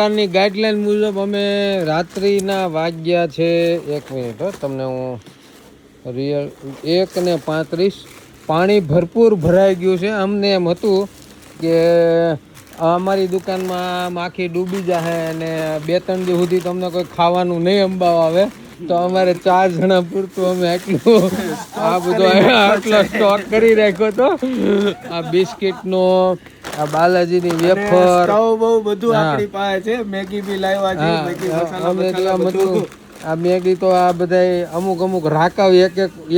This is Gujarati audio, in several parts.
ની ગાઈડલાઈન મુજબ અમે રાત્રિના વાગ્યા છે 1 મિનિટ તમને હું રિયલ 1:35 પાણી ભરપૂર ભરાઈ ગયું છે. અમને એમ હતું કે અમારી દુકાનમાં આખી ડૂબી જાય અને 2-3 દિવસ સુધી તમને કોઈ ખાવાનું નહીં અંબાવા આવે તો અમારે 4 જણા પૂરતું અમે આટલું આ બધો આટલો સ્ટોક કરી રાખ્યો હતો. આ બિસ્કિટનો, આ બાલાજીની વેફર, બહુ બધું આપણી પાસે છે. મેગી બી લાવ્યા છે, મેગી મસાલા બધું. આ મેગી તો આ બધા અમુક રાકાવ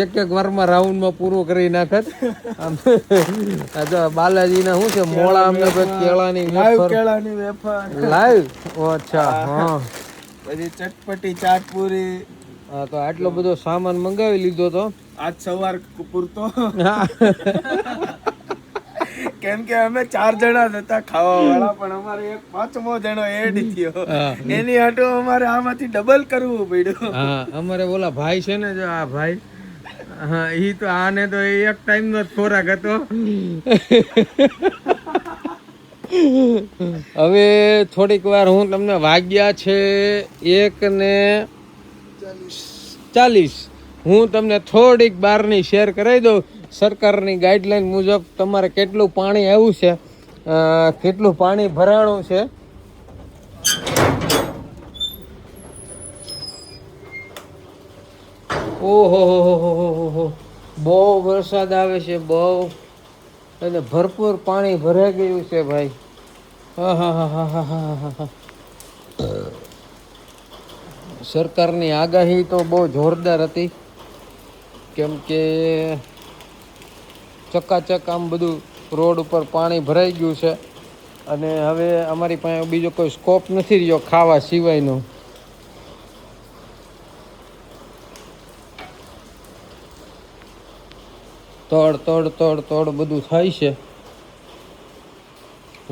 એક વારમાં રાઉન્ડમાં પૂરું કરી નાખત. આ જો બાલાજીના શું છે મોળા, અમને કેળાની વેફર લાઈવ. અચ્છા, હા. પછી ચટપટી ચાટ પૂરી. હા, તો આટલો બધો સામાન મંગાવી લીધો તો આજ સવાર પૂરતો. કેમ કે અમે 4 જણા હતા ખાવા વાળા, પણ અમારે એક 5મો જણો એડ થયો. એની હાટો અમારે આમાંથી ડબલ કરવું પડ્યું. હા, અમારે ઓલા ભાઈ છે ને, જો આ ભાઈ, હા, ઈ તો આને તો એક ટાઈમ નો ખોરાક હતો. હવે થોડીક વાર હું તમને વાગ્યા છે 1:40 હું તમને થોડીક બહારની શેર કરાવી દઉં. સરકારની ગાઈડલાઈન મુજબ તમારે કેટલું પાણી આવ્યું છે, કેટલું પાણી ભરાણું છે. ઓહો, બહુ વરસાદ આવે છે, બહુ, અને ભરપૂર પાણી ભરાઈ ગયું છે ભાઈ. સરકારની આગાહી તો બહુ જોરદાર હતી, કેમ કે ચકાચક આમ બધું રોડ ઉપર પાણી ભરાઈ ગયું છે. અને હવે અમારી પાસે બીજો કોઈ સ્કોપ નથી રહ્યો ખાવા સિવાયનો. તડ બધું થાય છે.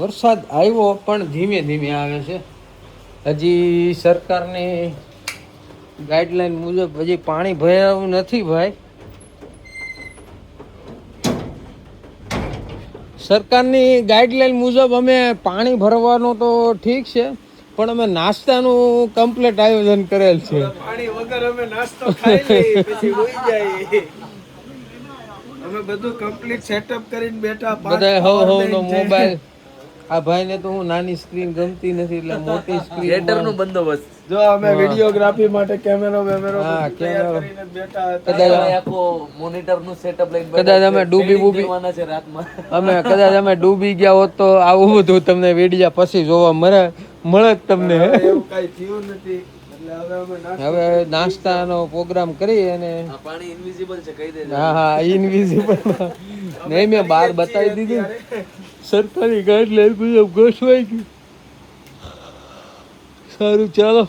વરસાદ આવ્યો પણ ધીમે ધીમે આવે છે. હજી સરકારની ગાઈડલાઈન મુજબ હજી પાણી ભરાયું નથી ભાઈ. સરકારની ગાઈડલાઈન મુજબ અમે પાણી ભરવાનું તો ઠીક છે, પણ અમે નાસ્તાનું કમ્પ્લીટ આયોજન કરેલ છે. પાણી વગર અમે નાસ્તો ખાઈ લઈએ, પછી હોઈ જાય. અમે બધું કમ્પ્લીટ સેટઅપ કરીને બેઠા. બધા નો મોબાઈલ. આ ભાઈને તો હું નાની સ્ક્રીન ગમતી નથી, એટલે મોટી સ્ક્રીન થિયેટરનો બંદોબસ્ત. જો અમે વિડિયોગ્રાફી માટે કેમેરો કરીને બેઠા હતા. કદાચ આખો મોનિટરનું સેટઅપ લઈને કદાચ અમે ડૂબી છે રાતમાં. અમે ડૂબી ગયા હોત તો આવું બધું તમને વિડિયા પછી જોવા મળે તમને. એવું કઈ થયું નથી. હવે નાસ્તાનો પ્રોગ્રામ કરી અને પાણી ઇનવિઝિબલ છે કહી દે. હા, ઇનવિઝિબલ નહીં, મેં બહાર બતાવી દીધું. સરકારી ગાઈડલાઈન મુજબ ગોઠવાઈ ગયું. સારું, ચાલો.